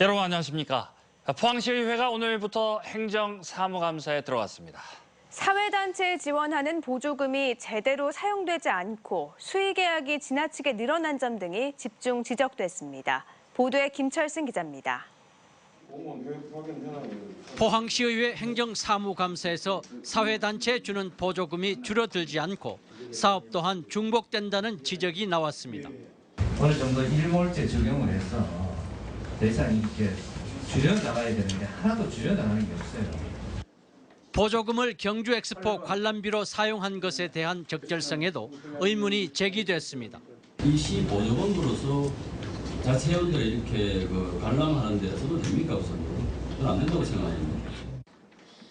여러분 안녕하십니까. 포항시의회가 오늘부터 행정사무감사에 들어갔습니다. 사회단체에 지원하는 보조금이 제대로 사용되지 않고 수의계약이 지나치게 늘어난 점 등이 집중 지적됐습니다. 보도에 김철승 기자입니다. 포항시의회 행정사무감사에서 사회단체에 주는 보조금이 줄어들지 않고 사업 또한 중복된다는 지적이 나왔습니다. 어느 정도 일몰제 적용을 해서 더 이상 이렇게 줄여나가야 되는데 하나도 줄여나가는 게 없어요. 보조금을 경주 엑스포 관람비로 사용한 것에 대한 적절성에도 의문이 제기됐습니다. 이 시 보조금으로서 자체 회원들을 이렇게 관람하는 데 써도 됩니까? 저는 안 된다고 생각합니다.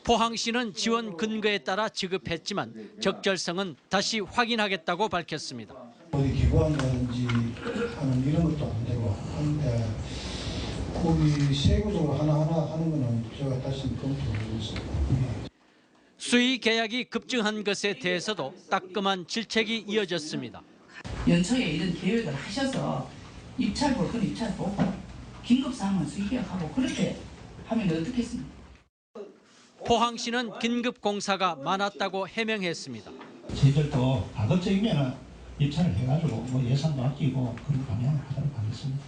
포항시는 지원 근거에 따라 지급했지만 적절성은 다시 확인하겠다고 밝혔습니다. 어디 기부한다든지 하는 이런 것도 안 되고 한데 거기 세부적으로 하나하나 하는 거는 제가 다시 검토하겠습니다. 수의 계약이 급증한 것에 대해서도 따끔한 질책이 이어졌습니다. 연초에 이런 계획을 하셔서 입찰 볼 건 입찰 보고 긴급 사항은 수의 계약하고 그렇게 하면 어떻겠습니까? 포항시는 긴급 공사가 많았다고 해명했습니다. 저희들도 가급적이면 입찰을 해가지고 예산도 아끼고 그런 방향을 하도록 하겠습니다.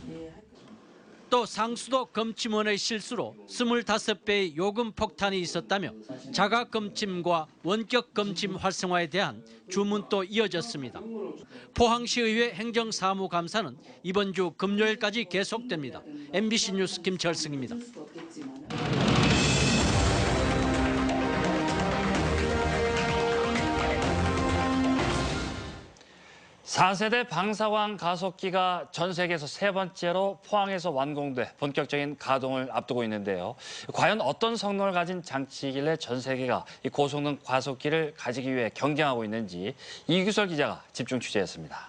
또 상수도 검침원의 실수로 25배의 요금 폭탄이 있었다며 자가 검침과 원격 검침 활성화에 대한 주문도 이어졌습니다. 포항시의회 행정사무감사는 이번 주 금요일까지 계속됩니다. MBC 뉴스 김철승입니다. 4세대 방사광 가속기가 전 세계에서 세 번째로 포항에서 완공돼 본격적인 가동을 앞두고 있는데요. 과연 어떤 성능을 가진 장치이길래 전 세계가 이 고성능 가속기를 가지기 위해 경쟁하고 있는지 이규설 기자가 집중 취재했습니다.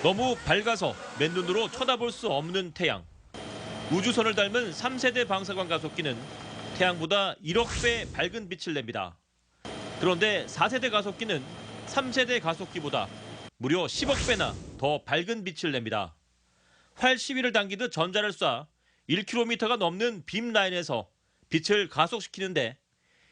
너무 밝아서 맨눈으로 쳐다볼 수 없는 태양. 우주선을 닮은 3세대 방사광 가속기는 태양보다 1억 배 밝은 빛을 냅니다. 그런데 4세대 가속기는 3세대 가속기보다 무려 10억 배나 더 밝은 빛을 냅니다. 활 시위를 당기듯 전자를 쏴 1km가 넘는 빔 라인에서 빛을 가속시키는데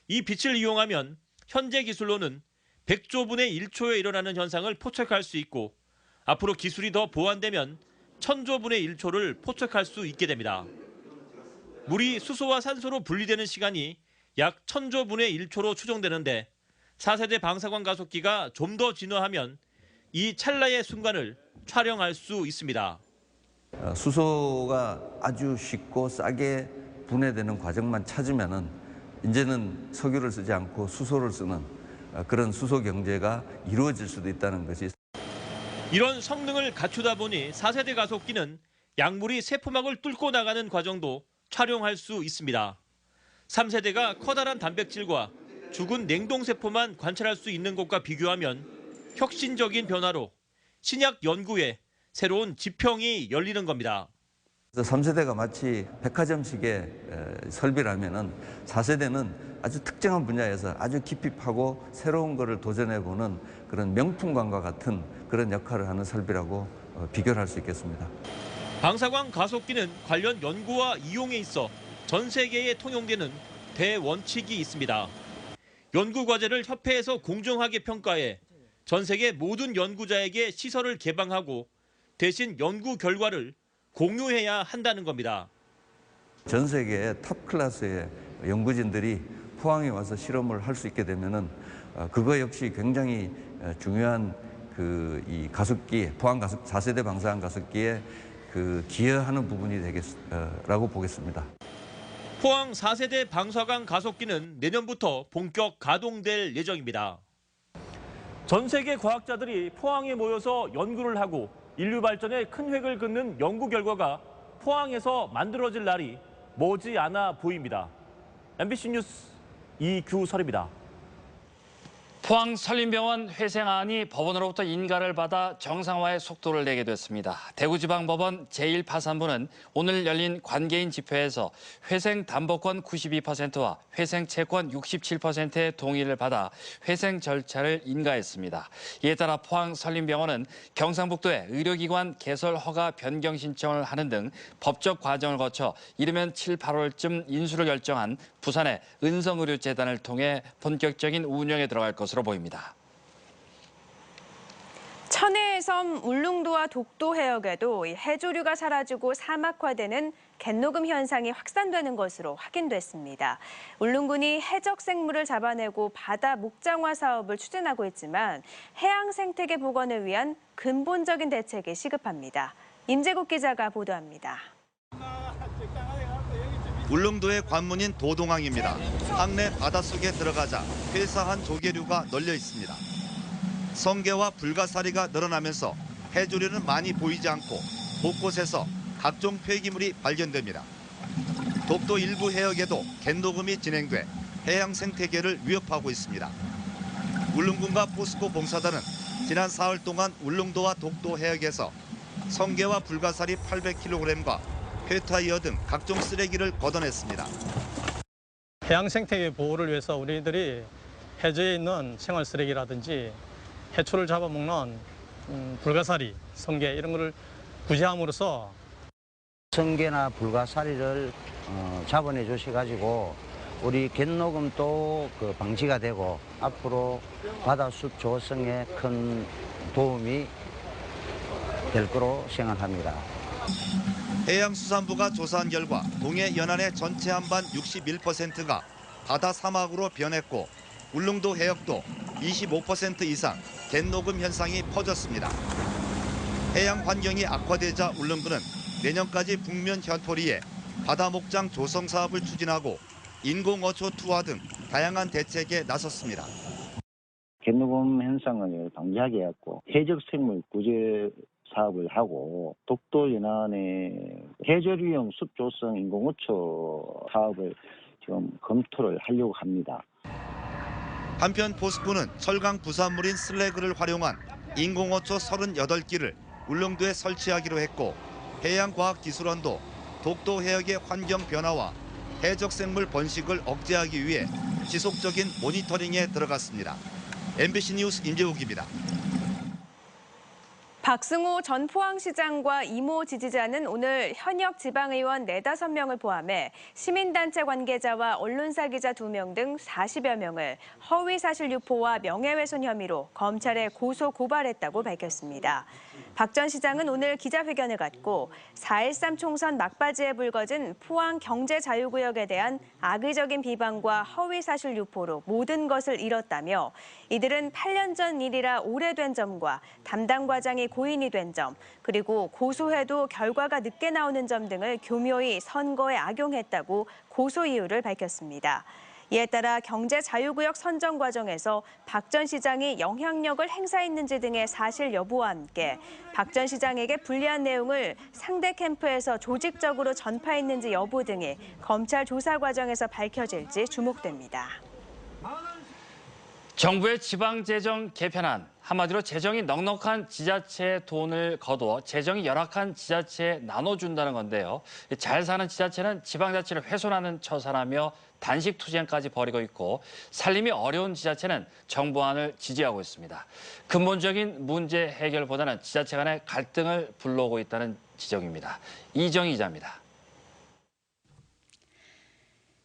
이 빛을 이용하면 현재 기술로는 100조분의 1초에 일어나는 현상을 포착할 수 있고 앞으로 기술이 더 보완되면 1000조분의 1초를 포착할 수 있게 됩니다. 물이 수소와 산소로 분리되는 시간이 약 1000조분의 1초로 추정되는데 4세대 방사광 가속기가 좀 더 진화하면 이 찰나의 순간을 촬영할 수 있습니다. 수소가 아주 쉽고 싸게 분해되는 과정만 찾으면은 이제는 석유를 쓰지 않고 수소를 쓰는 그런 수소 경제가 이루어질 수도 있다는 것이. 이런 성능을 갖추다 보니 4세대 가속기는 약물이 세포막을 뚫고 나가는 과정도 촬영할 수 있습니다. 3세대가 커다란 단백질과 죽은 냉동세포만 관찰할 수 있는 것과 비교하면 혁신적인 변화로 신약 연구에 새로운 지평이 열리는 겁니다. 3세대가 마치 백화점식의 설비라면은 4세대는 아주 특정한 분야에서 아주 깊이 파고 새로운 것을 도전해보는 그런 명품관과 같은 그런 역할을 하는 설비라고 비교를 할 수 있겠습니다. 방사광 가속기는 관련 연구와 이용에 있어 전 세계에 통용되는 대원칙이 있습니다. 연구 과제를 협회에서 공정하게 평가해 전 세계 모든 연구자에게 시설을 개방하고 대신 연구 결과를 공유해야 한다는 겁니다. 전 세계의 탑 클래스의 연구진들이 포항에 와서 실험을 할 수 있게 되면은 그거 역시 굉장히 중요한 이 가속기, 포항 4세대 방사광 가속기에 기여하는 부분이 되겠라고 보겠습니다. 포항 4세대 방사광 가속기는 내년부터 본격 가동될 예정입니다. 전 세계 과학자들이 포항에 모여서 연구를 하고 인류 발전에 큰 획을 긋는 연구 결과가 포항에서 만들어질 날이 머지 않아 보입니다. MBC 뉴스 이규설입니다. 포항 설림병원 회생안이 법원으로부터 인가를 받아 정상화의 속도를 내게 됐습니다. 대구지방법원 제1파산부는 오늘 열린 관계인 집회에서 회생 담보권 92%와 회생 채권 67%의 동의를 받아 회생 절차를 인가했습니다. 이에 따라 포항 설림병원은 경상북도에 의료기관 개설 허가 변경 신청을 하는 등 법적 과정을 거쳐 이르면 7, 8월쯤 인수를 결정한 부산의 은성의료재단을 통해 본격적인 운영에 들어갈 것으로 보입니다. 천혜의 섬 울릉도와 독도 해역에도 해조류가 사라지고 사막화되는 갯녹음 현상이 확산되는 것으로 확인됐습니다. 울릉군이 해적 생물을 잡아내고 바다 목장화 사업을 추진하고 있지만 해양 생태계 복원을 위한 근본적인 대책이 시급합니다. 임재국 기자가 보도합니다. 울릉도의 관문인 도동항입니다. 항내 바닷속에 들어가자 회사한 조개류가 널려 있습니다. 성게와 불가사리가 늘어나면서 해조류는 많이 보이지 않고 곳곳에서 각종 폐기물이 발견됩니다. 독도 일부 해역에도 갯녹음이 진행돼 해양 생태계를 위협하고 있습니다. 울릉군과 포스코 봉사단은 지난 사흘 동안 울릉도와 독도 해역에서 성게와 불가사리 800kg과 폐타이어 등 각종 쓰레기를 걷어냈습니다. 해양 생태계 보호를 위해서 우리들이 해저에 있는 생활 쓰레기라든지 해초를 잡아먹는 불가사리, 성게 이런 거를 구제함으로써 성게나 불가사리를 잡아내 주셔가지고 우리 갯녹음도 방지가 되고 앞으로 바다숲 조성에 큰 도움이 될 거로 생각합니다. 해양수산부가 조사한 결과 동해 연안의 전체 한반 61%가 바다 사막으로 변했고 울릉도 해역도 25% 이상 갯녹음 현상이 퍼졌습니다. 해양 환경이 악화되자 울릉군은 내년까지 북면 현포리에 바다 목장 조성 사업을 추진하고 인공어초 투하 등 다양한 대책에 나섰습니다. 갯녹음 현상을 방지하기 위해서 해적 생물 구제 사업을 하고 독도 연안의 해저류용 숲 조성 인공어초 사업을 지금 검토를 하려고 합니다. 한편 포스코는 철강 부산물인 슬래그를 활용한 인공어초 38기를 울릉도에 설치하기로 했고 해양과학기술원도 독도 해역의 환경 변화와 해적 생물 번식을 억제하기 위해 지속적인 모니터링에 들어갔습니다. MBC 뉴스 임재욱입니다. 박승호 전 포항시장과 이모 지지자는 오늘 현역 지방의원 4-5명을 포함해 시민단체 관계자와 언론사 기자 2명 등 40여 명을 허위사실 유포와 명예훼손 혐의로 검찰에 고소 고발했다고 밝혔습니다. 박 전 시장은 오늘 기자회견을 갖고 4.13 총선 막바지에 불거진 포항 경제자유구역에 대한 악의적인 비방과 허위사실 유포로 모든 것을 잃었다며 이들은 8년 전 일이라 오래된 점과 담당 과장이 고인이 된 점, 그리고 고소해도 결과가 늦게 나오는 점 등을 교묘히 선거에 악용했다고 고소 이유를 밝혔습니다. 이에 따라 경제자유구역 선정 과정에서 박 전 시장이 영향력을 행사했는지 등의 사실 여부와 함께 박 전 시장에게 불리한 내용을 상대 캠프에서 조직적으로 전파했는지 여부 등이 검찰 조사 과정에서 밝혀질지 주목됩니다. 정부의 지방재정 개편안, 한마디로 재정이 넉넉한 지자체의 돈을 거두어 재정이 열악한 지자체에 나눠준다는 건데요. 잘 사는 지자체는 지방자치를 훼손하는 처사라며 단식 투쟁까지 벌이고 있고 살림이 어려운 지자체는 정부안을 지지하고 있습니다. 근본적인 문제 해결보다는 지자체 간의 갈등을 불러오고 있다는 지적입니다. 이정희 기자입니다.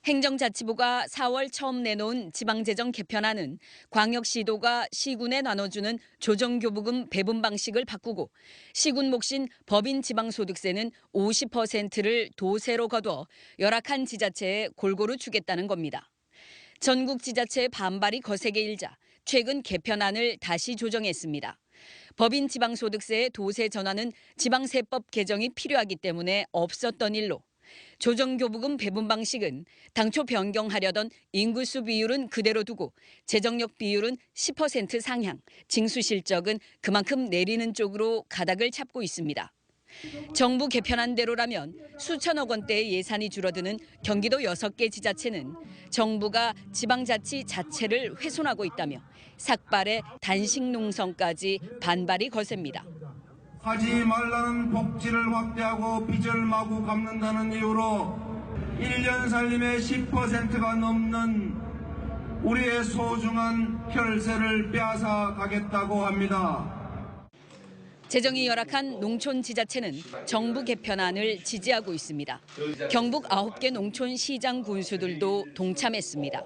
행정자치부가 4월 처음 내놓은 지방재정 개편안은 광역시도가 시군에 나눠주는 조정교부금 배분 방식을 바꾸고 시군 몫인 법인 지방소득세는 50%를 도세로 거두어 열악한 지자체에 골고루 주겠다는 겁니다. 전국 지자체의 반발이 거세게 일자 최근 개편안을 다시 조정했습니다. 법인 지방소득세의 도세 전환은 지방세법 개정이 필요하기 때문에 없었던 일로 조정교부금 배분 방식은 당초 변경하려던 인구수 비율은 그대로 두고 재정력 비율은 10% 상향, 징수 실적은 그만큼 내리는 쪽으로 가닥을 잡고 있습니다. 정부 개편안대로라면 수천억 원대의 예산이 줄어드는 경기도 6개 지자체는 정부가 지방자치 자체를 훼손하고 있다며 삭발에 단식 농성까지 반발이 거셉니다. 하지 말라는 복지를 확대하고 빚을 마구 갚는다는 이유로 1년 살림의 10%가 넘는 우리의 소중한 혈세를 빼앗아 가겠다고 합니다. 재정이 열악한 농촌 지자체는 정부 개편안을 지지하고 있습니다. 경북 9개 농촌 시장 군수들도 동참했습니다.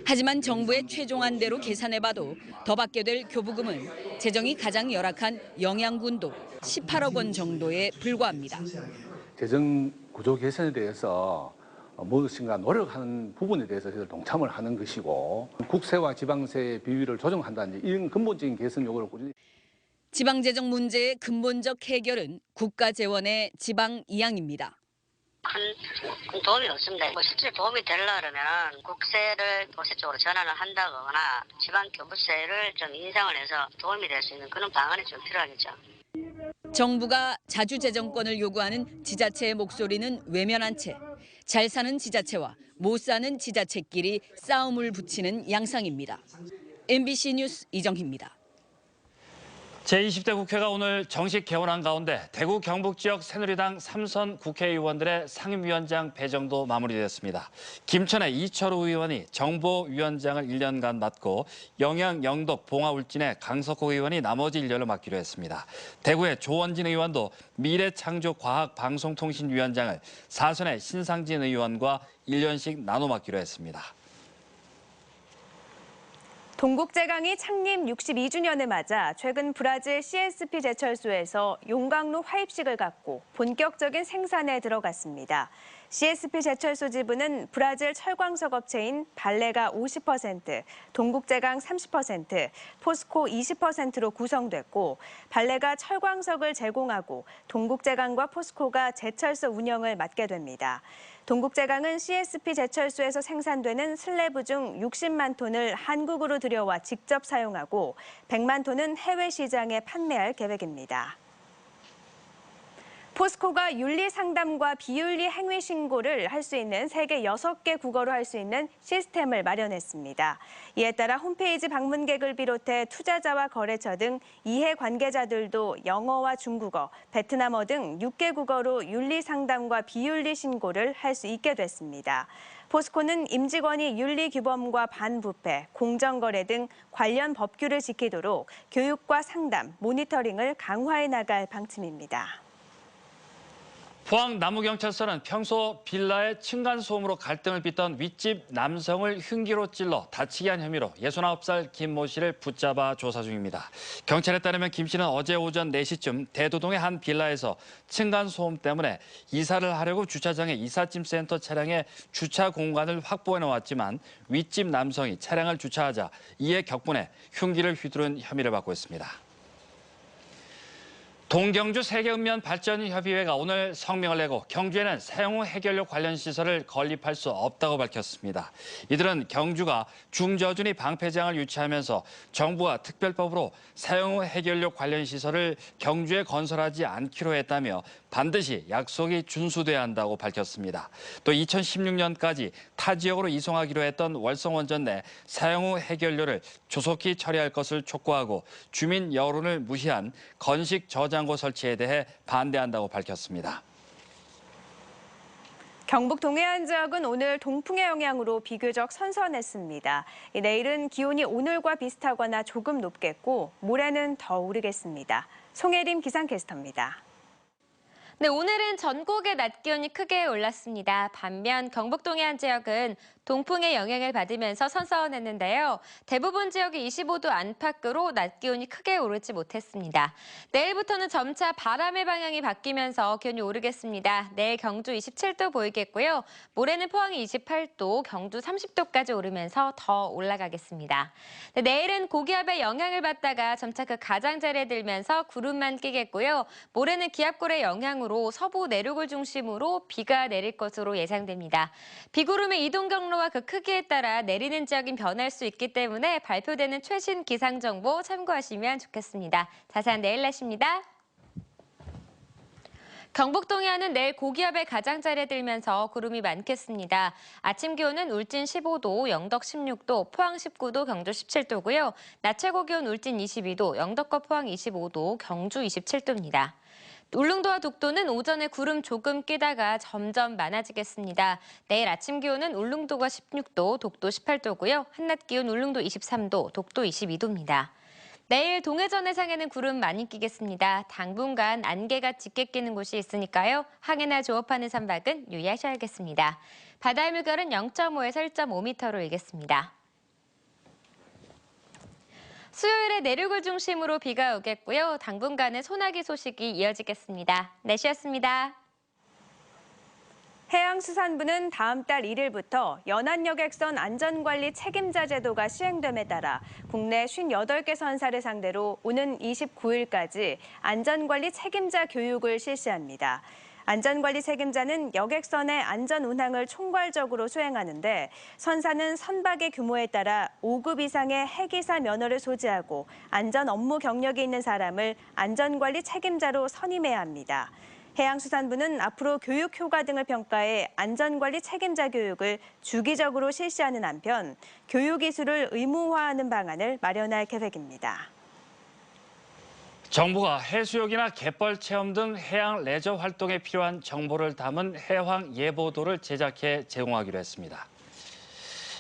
하지만 정부의 최종안대로 계산해봐도 더 받게 될 교부금은 재정이 가장 열악한 영양군도 18억 원 정도에 불과합니다. 재정 구조 개선에 대해서 무엇인가 노력하는 부분에 대해서 저희들 동참을 하는 것이고 국세와 지방세의 비율을 조정한다든지 이런 근본적인 개선 요구를 꾸준히 지방재정 문제의 근본적 해결은 국가 재원의 지방 이양입니다. 큰 도움이 없습니다. 실제 도움이 되려면 국세를 도세 쪽으로 전환을 한다거나 지방 교부세를 좀 인상을 해서 도움이 될 수 있는 그런 방안이 좀 필요하겠죠. 정부가 자주재정권을 요구하는 지자체의 목소리는 외면한 채 잘 사는 지자체와 못 사는 지자체끼리 싸움을 붙이는 양상입니다. MBC 뉴스 이정희입니다. 제20대 국회가 오늘 정식 개원한 가운데 대구 경북 지역 새누리당 3선 국회의원들의 상임위원장 배정도 마무리됐습니다. 김천의 이철우 의원이 정보위원장을 1년간 맡고 영양, 영덕, 봉화, 울진의 강석호 의원이 나머지 1년을 맡기로 했습니다. 대구의 조원진 의원도 미래창조과학방송통신위원장을 4선의 신상진 의원과 1년씩 나눠 맡기로 했습니다. 동국제강이 창립 62주년을 맞아 최근 브라질 CSP 제철소에서 용광로 화입식을 갖고 본격적인 생산에 들어갔습니다. CSP 제철소 지부는 브라질 철광석 업체인 발레가 50%, 동국제강 30%, 포스코 20%로 구성됐고 발레가 철광석을 제공하고 동국제강과 포스코가 제철소 운영을 맡게 됩니다. 동국제강은 CSP 제철소에서 생산되는 슬래브 중 60만 톤을 한국으로 들여와 직접 사용하고 100만 톤은 해외 시장에 판매할 계획입니다. 포스코가 윤리 상담과 비윤리 행위 신고를 할 수 있는 세계 6개 국어로 할 수 있는 시스템을 마련했습니다. 이에 따라 홈페이지 방문객을 비롯해 투자자와 거래처 등 이해 관계자들도 영어와 중국어, 베트남어 등 6개 국어로 윤리 상담과 비윤리 신고를 할 수 있게 됐습니다. 포스코는 임직원이 윤리 규범과 반부패, 공정거래 등 관련 법규를 지키도록 교육과 상담, 모니터링을 강화해 나갈 방침입니다. 포항 남우경찰서는 평소 빌라의 층간소음으로 갈등을 빚던 윗집 남성을 흉기로 찔러 다치게 한 혐의로 69살 김 모 씨를 붙잡아 조사 중입니다. 경찰에 따르면 김 씨는 어제 오전 4시쯤 대도동의 한 빌라에서 층간소음 때문에 이사를 하려고 주차장에 이삿짐 센터 차량에 주차 공간을 확보해 놓았지만 윗집 남성이 차량을 주차하자 이에 격분해 흉기를 휘두른 혐의를 받고 있습니다. 동경주 세계읍면발전협의회가 오늘 성명을 내고 경주에는 사용후 해결료 관련 시설을 건립할 수 없다고 밝혔습니다. 이들은 경주가 중저준위 방패장을 유치하면서 정부가 특별법으로 사용후 해결료 관련 시설을 경주에 건설하지 않기로 했다며 반드시 약속이 준수돼야 한다고 밝혔습니다. 또 2016년까지 타 지역으로 이송하기로 했던 월성원전 내 사용후 해결료를 조속히 처리할 것을 촉구하고 주민 여론을 무시한 건식 저장고 설치에 대해 반대한다고 밝혔습니다. 경북 동해안 지역은 오늘 동풍의 영향으로 비교적 선선했습니다. 내일은 기온이 오늘과 비슷하거나 조금 높겠고 모레는 더 오르겠습니다. 송혜림 기상캐스터입니다. 네, 오늘은 전국의 낮 기온이 크게 올랐습니다. 반면 경북 동해안 지역은 동풍의 영향을 받으면서 선선했는데요. 대부분 지역이 25도 안팎으로 낮 기온이 크게 오르지 못했습니다. 내일부터는 점차 바람의 방향이 바뀌면서 기온이 오르겠습니다. 내일 경주 27도 보이겠고요. 모레는 포항이 28도, 경주 30도까지 오르면서 더 올라가겠습니다. 네, 내일은 고기압의 영향을 받다가 점차 그 가장자리에 들면서 구름만 끼겠고요. 모레는 기압골의 영향으로 서부 내륙을 중심으로 비가 내릴 것으로 예상됩니다. 비구름의 이동 경로와 그 크기에 따라 내리는 지역이 변할 수 있기 때문에 발표되는 최신 기상 정보 참고하시면 좋겠습니다. 자세한 내일 날씨입니다. 경북 동해안은 내일 고기압의 가장자리에 들면서 구름이 많겠습니다. 아침 기온은 울진 15도, 영덕 16도, 포항 19도, 경주 17도고요. 낮 최고 기온 울진 22도, 영덕과 포항 25도, 경주 27도입니다. 울릉도와 독도는 오전에 구름 조금 끼다가 점점 많아지겠습니다. 내일 아침 기온은 울릉도가 16도, 독도 18도고요. 한낮 기온 울릉도 23도, 독도 22도입니다. 내일 동해전 해상에는 구름 많이 끼겠습니다. 당분간 안개가 짙게 끼는 곳이 있으니까요. 항해나 조업하는 선박은 유의하셔야겠습니다. 바다의 물결은 0.5에서 1.5m로 일겠습니다. 수요일에 내륙을 중심으로 비가 오겠고요. 당분간은 소나기 소식이 이어지겠습니다. 날씨였습니다. 해양수산부는 다음 달 1일부터 연안여객선 안전관리 책임자 제도가 시행됨에 따라 국내 58개 선사를 상대로 오는 29일까지 안전관리 책임자 교육을 실시합니다. 안전관리 책임자는 여객선의 안전 운항을 총괄적으로 수행하는데 선사는 선박의 규모에 따라 5급 이상의 해기사 면허를 소지하고 안전 업무 경력이 있는 사람을 안전관리 책임자로 선임해야 합니다. 해양수산부는 앞으로 교육 효과 등을 평가해 안전관리 책임자 교육을 주기적으로 실시하는 한편 교육 기술을 의무화하는 방안을 마련할 계획입니다. 정부가 해수욕이나 갯벌 체험 등 해양 레저 활동에 필요한 정보를 담은 해황 예보도를 제작해 제공하기로 했습니다.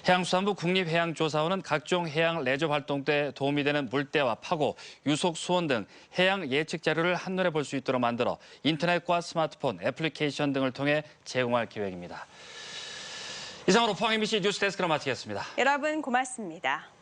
해양수산부 국립해양조사원은 각종 해양 레저 활동 때 도움이 되는 물때와 파고, 유속 수온 등 해양 예측 자료를 한눈에 볼 수 있도록 만들어 인터넷과 스마트폰, 애플리케이션 등을 통해 제공할 계획입니다. 이상으로 포항 MBC 뉴스데스크를 마치겠습니다. 여러분 고맙습니다.